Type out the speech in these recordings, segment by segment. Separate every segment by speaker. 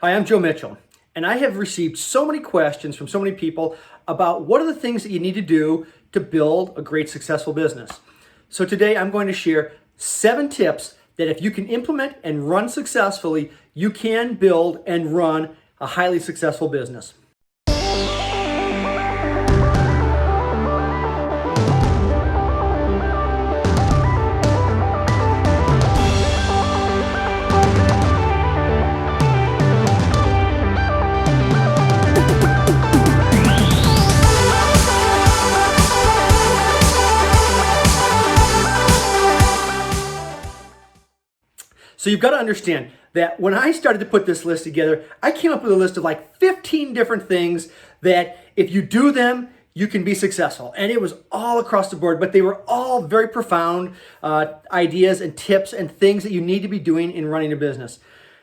Speaker 1: Hi, I'm Joe Mitchell, and I have received so many questions from so many people about what are the things that you need to do to build a great, successful business. So today I'm going to share 7 tips that if you can implement and run successfully, you can build and run a highly successful business. So you've got to understand that when I started to put this list together, I came up with a list of like 15 different things that if you do them, you can be successful. And it was all across the board, but they were all very profound ideas and tips and things that you need to be doing in running a business.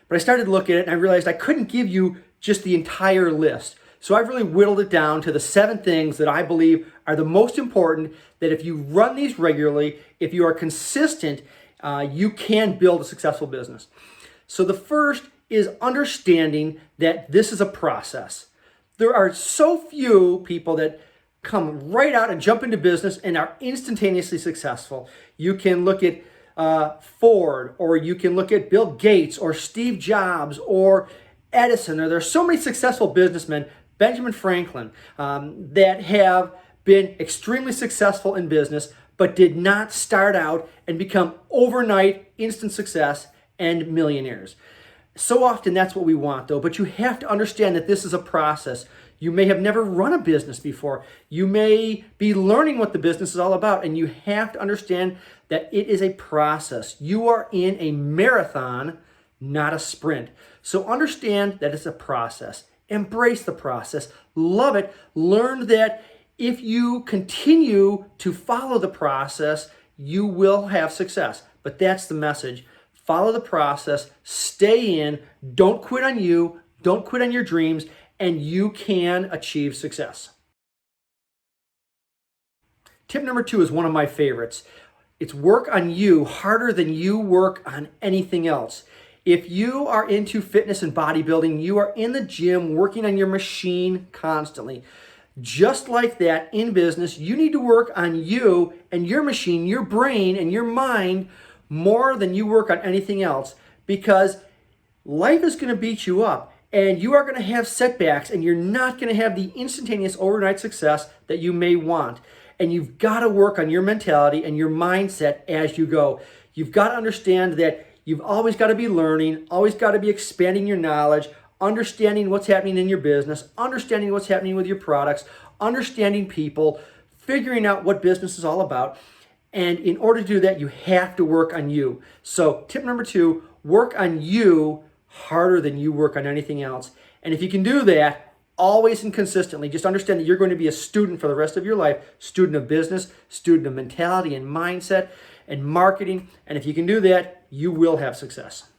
Speaker 1: But I started to look at it and I realized I couldn't give you just the entire list. So I've really whittled it down to the 7 things that I believe are the most important, that if you run these regularly, if you are consistent, you can build a successful business. So the first is understanding that this is a process. There are so few people that come right out and jump into business and are instantaneously successful. You can look at Ford, or you can look at Bill Gates or Steve Jobs or Edison, or there are so many successful businessmen, Benjamin Franklin, that have been extremely successful in business, but did not start out and become overnight instant success and millionaires. So often that's what we want though, but you have to understand that this is a process. You may have never run a business before. You may be learning what the business is all about, and you have to understand that it is a process. You are in a marathon, not a sprint. So understand that it's a process. Embrace the process. Love it. Learn that if you continue to follow the process, you will have success. But that's the message. Follow the process, stay in, don't quit on you, don't quit on your dreams, and you can achieve success. Tip number 2 is one of my favorites. It's work on you harder than you work on anything else. If you are into fitness and bodybuilding, you are in the gym working on your machine constantly. Just like that, in business, you need to work on you and your machine, your brain and your mind more than you work on anything else, because life is going to beat you up and you are going to have setbacks and you're not going to have the instantaneous overnight success that you may want. And you've got to work on your mentality and your mindset as you go. You've got to understand that you've always got to be learning, always got to be expanding your knowledge, understanding what's happening in your business, understanding what's happening with your products, understanding people, figuring out what business is all about. And in order to do that, you have to work on you. So tip number 2, work on you harder than you work on anything else. And if you can do that, always and consistently, just understand that you're going to be a student for the rest of your life, student of business, student of mentality and mindset and marketing. And if you can do that, you will have success.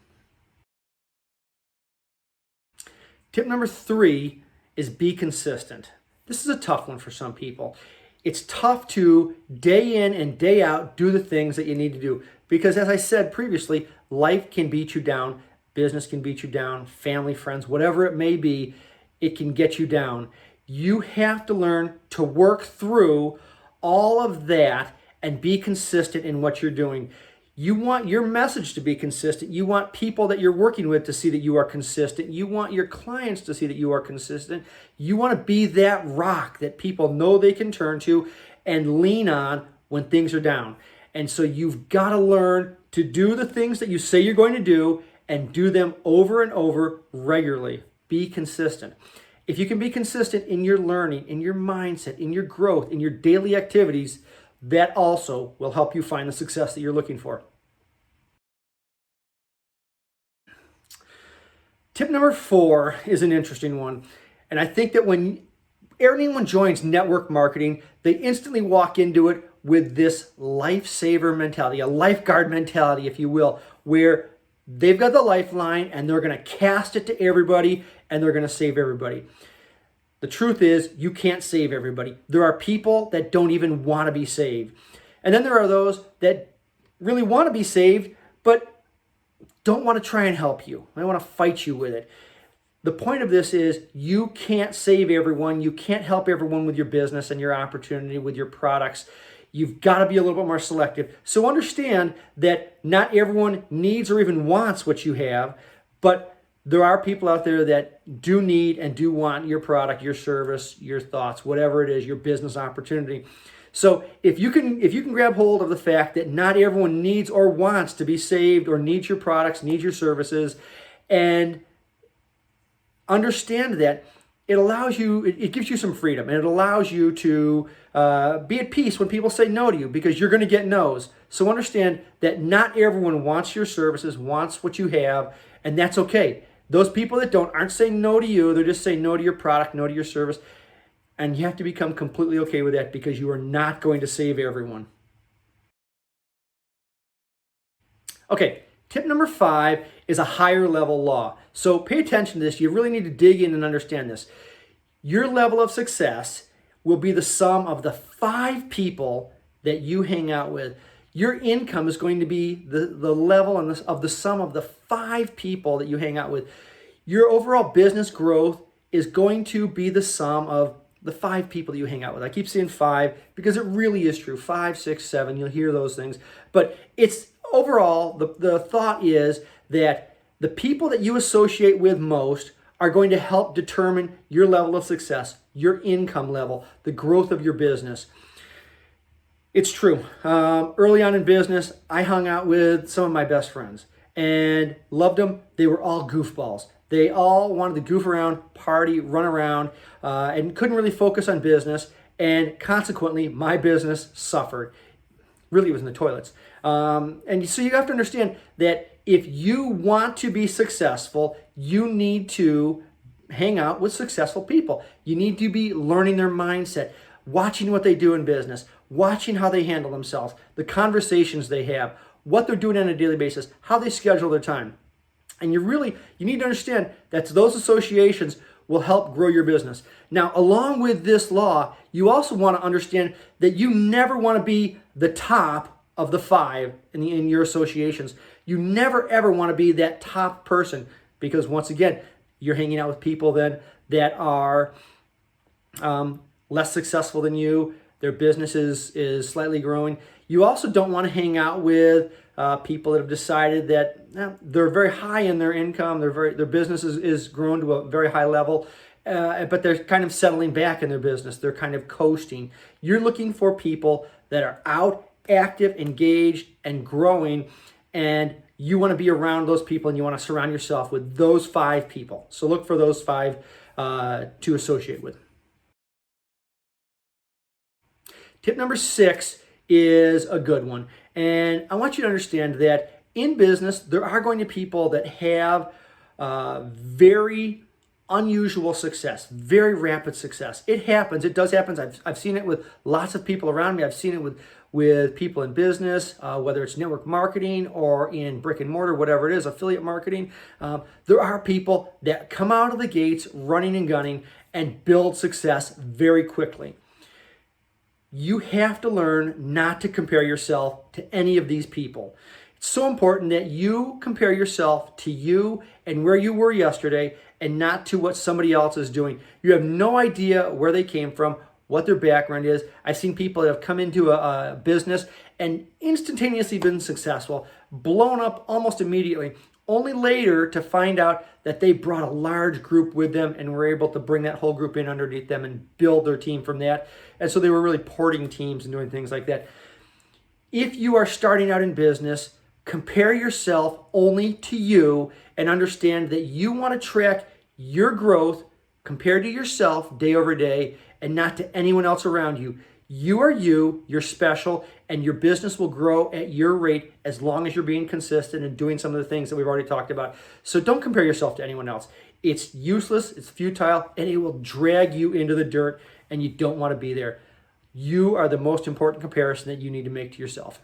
Speaker 1: Tip number 3 is be consistent. This is a tough one for some people. It's tough to day in and day out do the things that you need to do, because as I said previously, life can beat you down, business can beat you down, family, friends, whatever it may be, it can get you down. You have to learn to work through all of that and be consistent in what you're doing. You want your message to be consistent. You want people that you're working with to see that you are consistent. You want your clients to see that you are consistent. You want to be that rock that people know they can turn to and lean on when things are down. And so you've got to learn to do the things that you say you're going to do and do them over and over regularly. Be consistent. If you can be consistent in your learning, in your mindset, in your growth, in your daily activities, that also will help you find the success that you're looking for. Tip number 4 is an interesting one. And I think that when anyone joins network marketing, they instantly walk into it with this lifesaver mentality, a lifeguard mentality, if you will, where they've got the lifeline and they're going to cast it to everybody and they're going to save everybody. The truth is, you can't save everybody. There are people that don't even want to be saved. And then there are those that really want to be saved, but don't want to try and help you. They want to fight you with it. the point of this is you can't save everyone. You can't help everyone with your business and your opportunity with your products. You've got to be a little bit more selective. So understand that not everyone needs or even wants what you have, but there are people out there that do need and do want your product, your service, your thoughts, whatever it is, your business opportunity. So if you can grab hold of the fact that not everyone needs or wants to be saved or needs your products, needs your services, and understand that, it allows you, it gives you some freedom, and it allows you to be at peace when people say no to you, because you're going to get no's. So understand that not everyone wants your services, wants what you have, and that's okay. Those people that aren't saying no to you, they're just saying no to your product, no to your service, and you have to become completely okay with that, because you are not going to save everyone. Okay, tip number 5 is a higher level law. So pay attention to this. You really need to dig in and understand this. Your level of success will be the sum of the 5 people that you hang out with. Your income is going to be the level of the sum of the 5 people that you hang out with. Your overall business growth is going to be the sum of the 5 people that you hang out with. I keep saying 5 because it really is true. 5, 6, 7, you'll hear those things. But it's overall, the thought is that the people that you associate with most are going to help determine your level of success, your income level, the growth of your business. It's true. Early on in business, I hung out with some of my best friends and loved them. They were all goofballs. They all wanted to goof around, party, run around, and couldn't really focus on business. And consequently, my business suffered. Really, it was in the toilets. And so you have to understand that if you want to be successful, you need to hang out with successful people. You need to be learning their mindset, watching what they do in business, watching how they handle themselves, the conversations they have, what they're doing on a daily basis, how they schedule their time. And you need to understand that those associations will help grow your business. Now, along with this law, you also want to understand that you never want to be the top of the 5 in your associations. You never ever want to be that top person, because once again, you're hanging out with people then that are less successful than you. Their business is slightly growing. You also don't want to hang out with people that have decided that they're very high in their income. Their business is grown to a very high level, but they're kind of settling back in their business. They're kind of coasting. You're looking for people that are out, active, engaged, and growing, and you want to be around those people, and you want to surround yourself with those 5 people. So look for those 5 to associate with. Tip number 6 is a good one. And I want you to understand that in business, there are going to be people that have very unusual success, very rapid success. It happens. It does happen. I've seen it with lots of people around me. I've seen it with people in business, whether it's network marketing or in brick and mortar, whatever it is, affiliate marketing. There are people that come out of the gates running and gunning and build success very quickly. You have to learn not to compare yourself to any of these people. It's so important that you compare yourself to you and where you were yesterday, and not to what somebody else is doing. You have no idea where they came from, what their background is. I've seen people that have come into a business and instantaneously been successful, blown up almost immediately, only later to find out that they brought a large group with them and were able to bring that whole group in underneath them and build their team from that. And so they were really porting teams and doing things like that. If you are starting out in business, compare yourself only to you and understand that you want to track your growth compared to yourself day over day and not to anyone else around you. You are you, you're special, and your business will grow at your rate as long as you're being consistent and doing some of the things that we've already talked about. So don't compare yourself to anyone else. It's useless, it's futile, and it will drag you into the dirt, and you don't want to be there. You are the most important comparison that you need to make to yourself.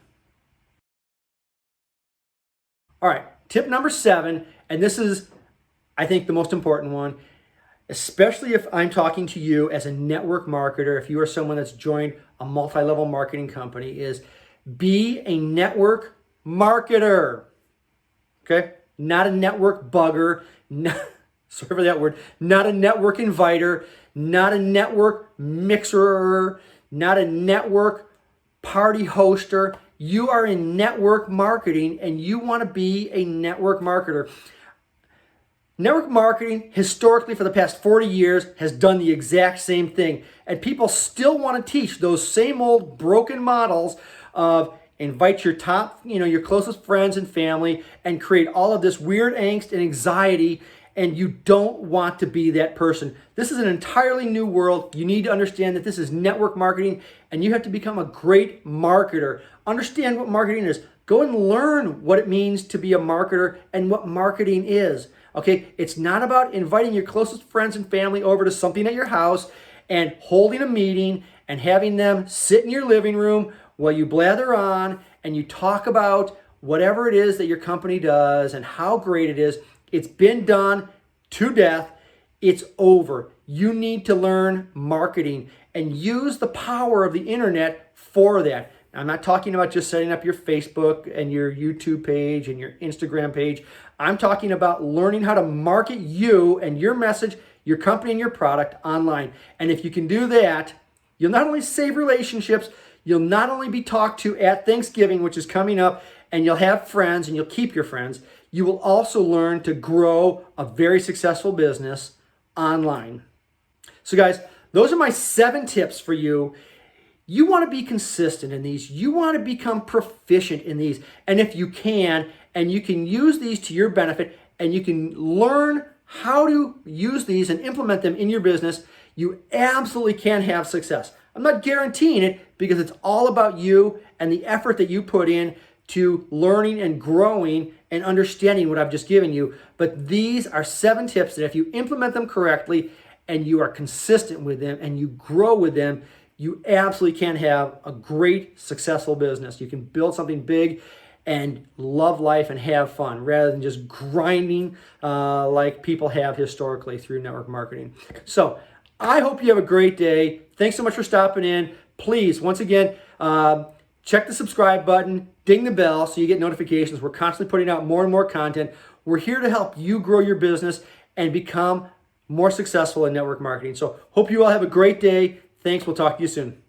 Speaker 1: All right, tip number 7, and this is, I think, the most important one, especially if I'm talking to you as a network marketer, if you are someone that's joined a multi-level marketing company, is be a network marketer, okay? Not a network bugger, sorry for that word, not a network inviter, not a network mixer, not a network party hoster. You are in network marketing and you want to be a network marketer. Network marketing, historically for the past 40 years, has done the exact same thing. And people still want to teach those same old broken models of invite your top, your closest friends and family and create all of this weird angst and anxiety. And you don't want to be that person. This is an entirely new world. You need to understand that this is network marketing and you have to become a great marketer. Understand what marketing is. Go and learn what it means to be a marketer and what marketing is. Okay, it's not about inviting your closest friends and family over to something at your house and holding a meeting and having them sit in your living room while you blather on and you talk about whatever it is that your company does and how great it is. It's been done to death. It's over. You need to learn marketing and use the power of the internet for that. I'm not talking about just setting up your Facebook and your YouTube page and your Instagram page. I'm talking about learning how to market you and your message, your company and your product online. And if you can do that, you'll not only save relationships, you'll not only be talked to at Thanksgiving, which is coming up, and you'll have friends and you'll keep your friends. You will also learn to grow a very successful business online. So guys, those are my 7 tips for you. You want to be consistent in these. You want to become proficient in these. And if you can, and you can use these to your benefit, and you can learn how to use these and implement them in your business, you absolutely can have success. I'm not guaranteeing it because it's all about you and the effort that you put in to learning and growing and understanding what I've just given you. But these are 7 tips that if you implement them correctly and you are consistent with them and you grow with them, you absolutely can have a great, successful business. You can build something big and love life and have fun rather than just grinding like people have historically through network marketing. So I hope you have a great day. Thanks so much for stopping in. Please, once again, check the subscribe button, ding the bell so you get notifications. We're constantly putting out more and more content. We're here to help you grow your business and become more successful in network marketing. So hope you all have a great day. Thanks. We'll talk to you soon.